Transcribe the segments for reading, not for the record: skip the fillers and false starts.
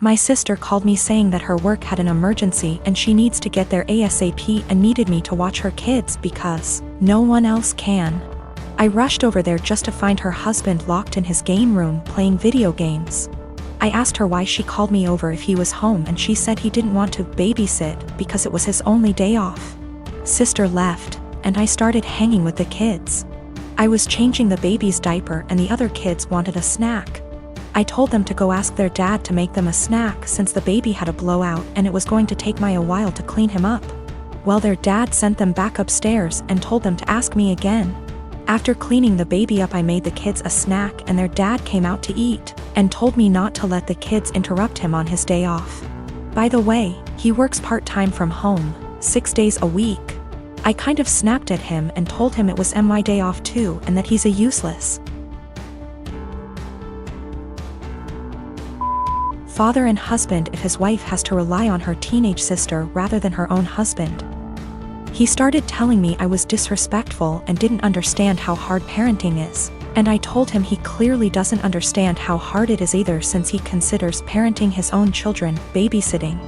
My sister called me saying that her work had an emergency and she needs to get there ASAP and needed me to watch her kids because no one else can. I rushed over there just to find her husband locked in his game room playing video games. I asked her why she called me over if he was home, and she said he didn't want to babysit because it was his only day off. Sister left, and I started hanging with the kids. I was changing the baby's diaper and the other kids wanted a snack. I told them to go ask their dad to make them a snack since the baby had a blowout and it was going to take me a while to clean him up. Well, their dad sent them back upstairs and told them to ask me again. After cleaning the baby up, I made the kids a snack and their dad came out to eat and told me not to let the kids interrupt him on his day off. By the way, he works part-time from home, 6 days a week. I kind of snapped at him and told him it was my day off too and that he's a useless father and husband if his wife has to rely on her teenage sister rather than her own husband. He started telling me I was disrespectful and didn't understand how hard parenting is, and I told him he clearly doesn't understand how hard it is either since he considers parenting his own children babysitting.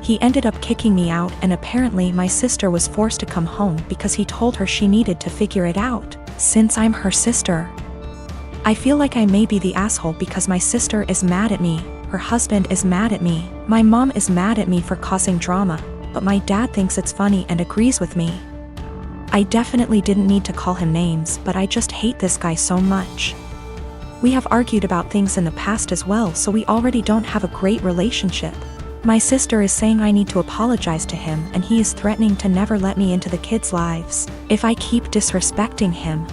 He ended up kicking me out, and apparently my sister was forced to come home because he told her she needed to figure it out, since I'm her sister. I feel like I may be the asshole because my sister is mad at me, her husband is mad at me, my mom is mad at me for causing drama, but my dad thinks it's funny and agrees with me. I definitely didn't need to call him names, but I just hate this guy so much. We have argued about things in the past as well, so we already don't have a great relationship. My sister is saying I need to apologize to him, and he is threatening to never let me into the kids' lives if I keep disrespecting him.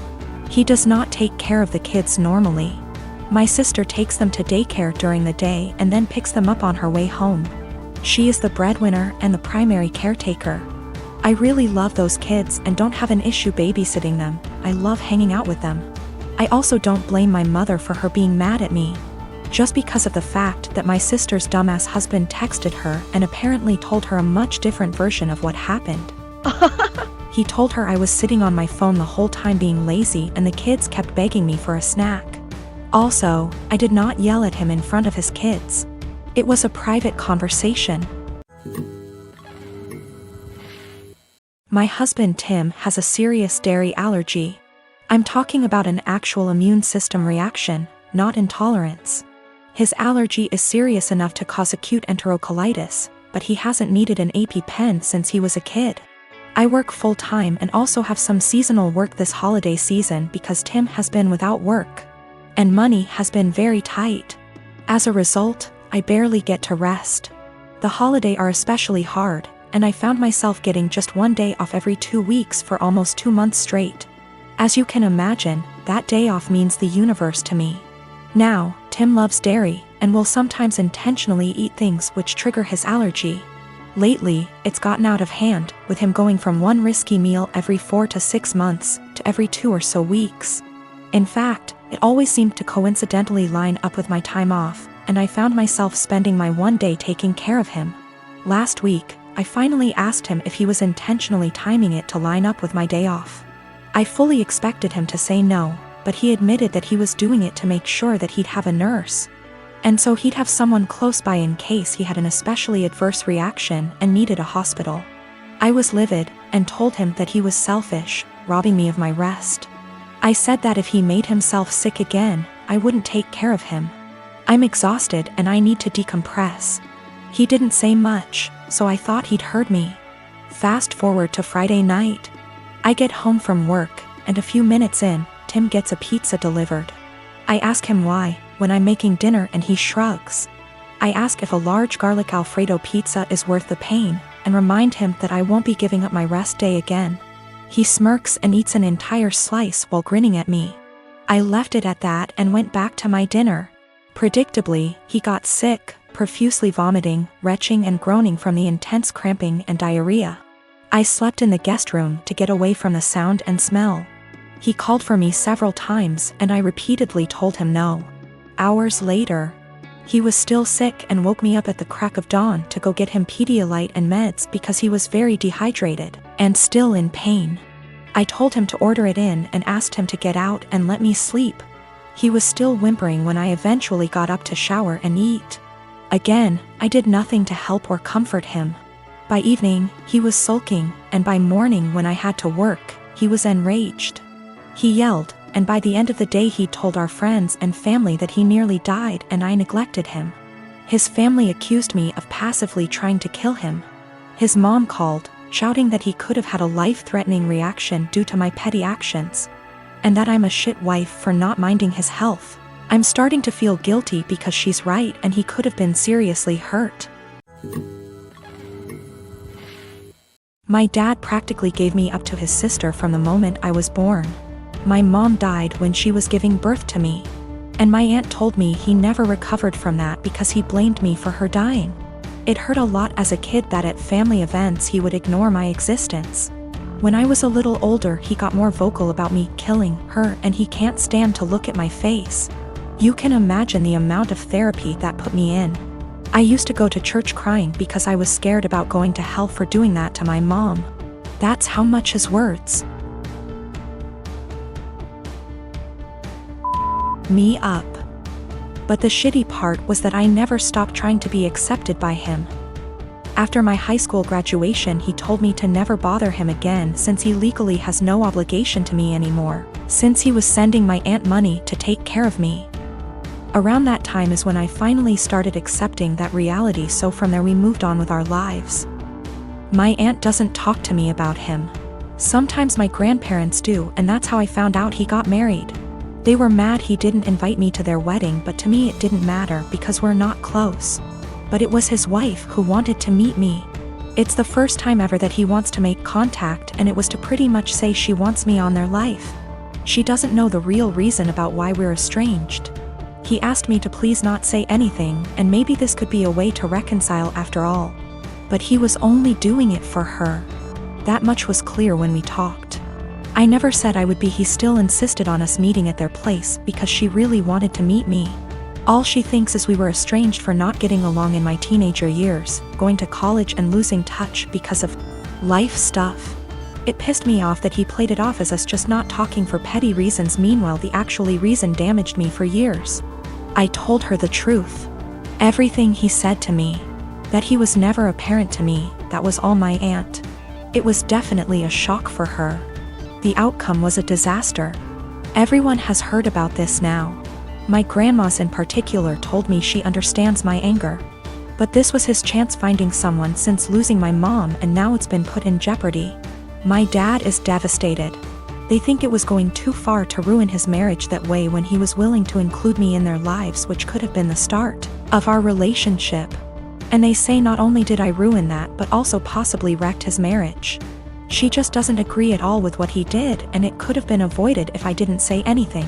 He does not take care of the kids normally. My sister takes them to daycare during the day and then picks them up on her way home. She is the breadwinner and the primary caretaker. I really love those kids and don't have an issue babysitting them. I love hanging out with them. I also don't blame my mother for her being mad at me, just because of the fact that my sister's dumbass husband texted her and apparently told her a much different version of what happened. He told her I was sitting on my phone the whole time being lazy and the kids kept begging me for a snack. Also, I did not yell at him in front of his kids. It was a private conversation. My husband Tim has a serious dairy allergy. I'm talking about an actual immune system reaction, not intolerance. His allergy is serious enough to cause acute enterocolitis, but he hasn't needed an EpiPen since he was a kid. I work full-time and also have some seasonal work this holiday season because Tim has been without work, and money has been very tight. As a result, I barely get to rest. The holidays are especially hard, and I found myself getting just 1 day off every 2 weeks for almost 2 months straight. As you can imagine, that day off means the universe to me. Now, Tim loves dairy, and will sometimes intentionally eat things which trigger his allergy. Lately, it's gotten out of hand, with him going from one risky meal every 4 to 6 months, to every 2 or so weeks. In fact, it always seemed to coincidentally line up with my time off, and I found myself spending my 1 day taking care of him. Last week, I finally asked him if he was intentionally timing it to line up with my day off. I fully expected him to say no, but he admitted that he was doing it to make sure that he'd have a nurse, and so he'd have someone close by in case he had an especially adverse reaction and needed a hospital. I was livid, and told him that he was selfish, robbing me of my rest. I said that if he made himself sick again, I wouldn't take care of him. I'm exhausted and I need to decompress. He didn't say much, so I thought he'd heard me. Fast forward to Friday night. I get home from work, and a few minutes in, Tim gets a pizza delivered. I ask him why, when I'm making dinner, and he shrugs. I ask if a large garlic Alfredo pizza is worth the pain, and remind him that I won't be giving up my rest day again. He smirks and eats an entire slice while grinning at me. I left it at that and went back to my dinner. Predictably, he got sick, profusely vomiting, retching and groaning from the intense cramping and diarrhea. I slept in the guest room to get away from the sound and smell. He called for me several times and I repeatedly told him no. Hours later, he was still sick and woke me up at the crack of dawn to go get him Pedialyte and meds because he was very dehydrated and still in pain. I told him to order it in and asked him to get out and let me sleep. He was still whimpering when I eventually got up to shower and eat. Again, I did nothing to help or comfort him. By evening, he was sulking, and by morning when I had to work, he was enraged. He yelled, and by the end of the day he told our friends and family that he nearly died and I neglected him. His family accused me of passively trying to kill him. His mom called, shouting that he could have had a life-threatening reaction due to my petty actions, and that I'm a shit wife for not minding his health. I'm starting to feel guilty because she's right and he could have been seriously hurt. My dad practically gave me up to his sister from the moment I was born. My mom died when she was giving birth to me, and my aunt told me he never recovered from that because he blamed me for her dying. It hurt a lot as a kid that at family events he would ignore my existence. When I was a little older, he got more vocal about me killing her, and he can't stand to look at my face. You can imagine the amount of therapy that put me in. I used to go to church crying because I was scared about going to hell for doing that to my mom. That's how much his words me up. But the shitty part was that I never stopped trying to be accepted by him. After my high school graduation, he told me to never bother him again since he legally has no obligation to me anymore, since he was sending my aunt money to take care of me. Around that time is when I finally started accepting that reality, so from there we moved on with our lives. My aunt doesn't talk to me about him. Sometimes my grandparents do, and that's how I found out he got married. They were mad he didn't invite me to their wedding, but to me it didn't matter because we're not close. But it was his wife who wanted to meet me. It's the first time ever that he wants to make contact, and it was to pretty much say she wants me on their life. She doesn't know the real reason about why we're estranged. He asked me to please not say anything, and maybe this could be a way to reconcile after all. But he was only doing it for her. That much was clear when we talked. I never said I would be. He still insisted on us meeting at their place because she really wanted to meet me. All she thinks is we were estranged for not getting along in my teenager years, going to college and losing touch because of life stuff. It pissed me off that he played it off as us just not talking for petty reasons. Meanwhile, the actually reason damaged me for years. I told her the truth. Everything he said to me. That he was never a parent to me, that was all my aunt. It was definitely a shock for her. The outcome was a disaster. Everyone has heard about this now. My grandmas in particular told me she understands my anger. But this was his chance finding someone since losing my mom, and now it's been put in jeopardy. My dad is devastated. They think it was going too far to ruin his marriage that way when he was willing to include me in their lives, which could have been the start of our relationship. And they say not only did I ruin that, but also possibly wrecked his marriage. She just doesn't agree at all with what he did, and it could have been avoided if I didn't say anything.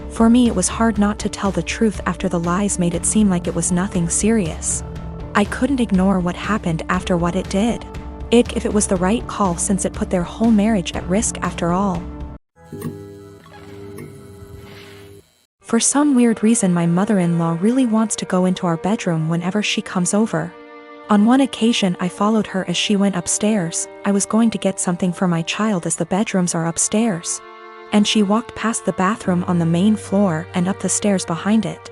For me, it was hard not to tell the truth after the lies made it seem like it was nothing serious. I couldn't ignore what happened after what it did. If it was the right call, since it put their whole marriage at risk after all. For some weird reason, my mother-in-law really wants to go into our bedroom whenever she comes over. On one occasion, I followed her as she went upstairs. I was going to get something for my child as the bedrooms are upstairs. And she walked past the bathroom on the main floor and up the stairs behind it.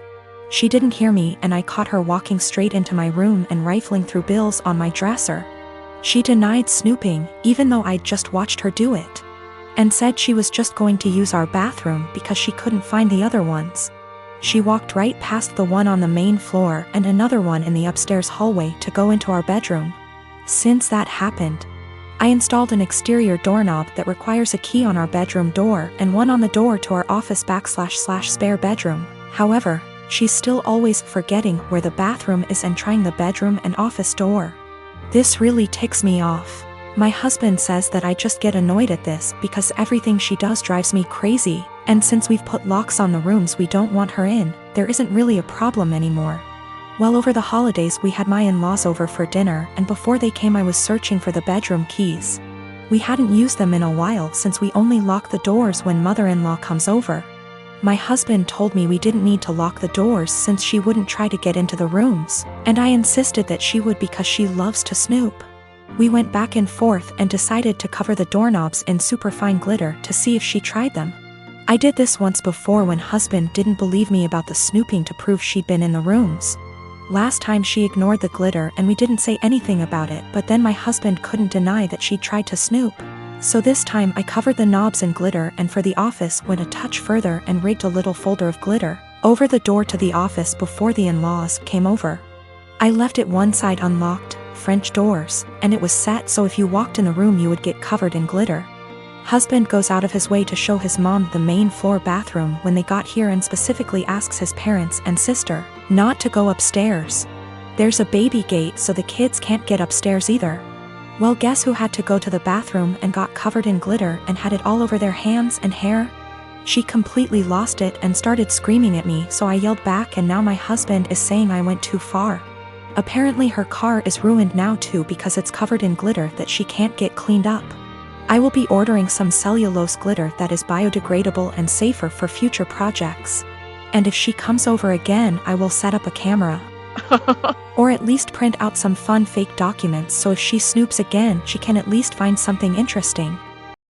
She didn't hear me, and I caught her walking straight into my room and rifling through bills on my dresser. She denied snooping, even though I'd just watched her do it, and said she was just going to use our bathroom because she couldn't find the other ones. She walked right past the one on the main floor and another one in the upstairs hallway to go into our bedroom. Since that happened, I installed an exterior doorknob that requires a key on our bedroom door and one on the door to our office / spare bedroom. However, she's still always forgetting where the bathroom is and trying the bedroom and office door. This really ticks me off. My husband says that I just get annoyed at this because everything she does drives me crazy, and since we've put locks on the rooms we don't want her in, there isn't really a problem anymore. Well, over the holidays we had my in-laws over for dinner, and before they came I was searching for the bedroom keys. We hadn't used them in a while since we only lock the doors when mother-in-law comes over. My husband told me we didn't need to lock the doors since she wouldn't try to get into the rooms, and I insisted that she would because she loves to snoop. We went back and forth and decided to cover the doorknobs in superfine glitter to see if she tried them. I did this once before when husband didn't believe me about the snooping to prove she'd been in the rooms. Last time she ignored the glitter and we didn't say anything about it, but then my husband couldn't deny that she tried to snoop. So this time I covered the knobs in glitter and for the office went a touch further and rigged a little folder of glitter over the door to the office before the in-laws came over. I left it one side unlocked, French doors, and it was set so if you walked in the room you would get covered in glitter. Husband goes out of his way to show his mom the main floor bathroom when they got here and specifically asks his parents and sister not to go upstairs. There's a baby gate so the kids can't get upstairs either. Well, guess who had to go to the bathroom and got covered in glitter and had it all over their hands and hair? She completely lost it and started screaming at me, so I yelled back and now my husband is saying I went too far. Apparently her car is ruined now too because it's covered in glitter that she can't get cleaned up. I will be ordering some cellulose glitter that is biodegradable and safer for future projects. And if she comes over again, I will set up a camera. Or at least print out some fun fake documents so if she snoops again, she can at least find something interesting.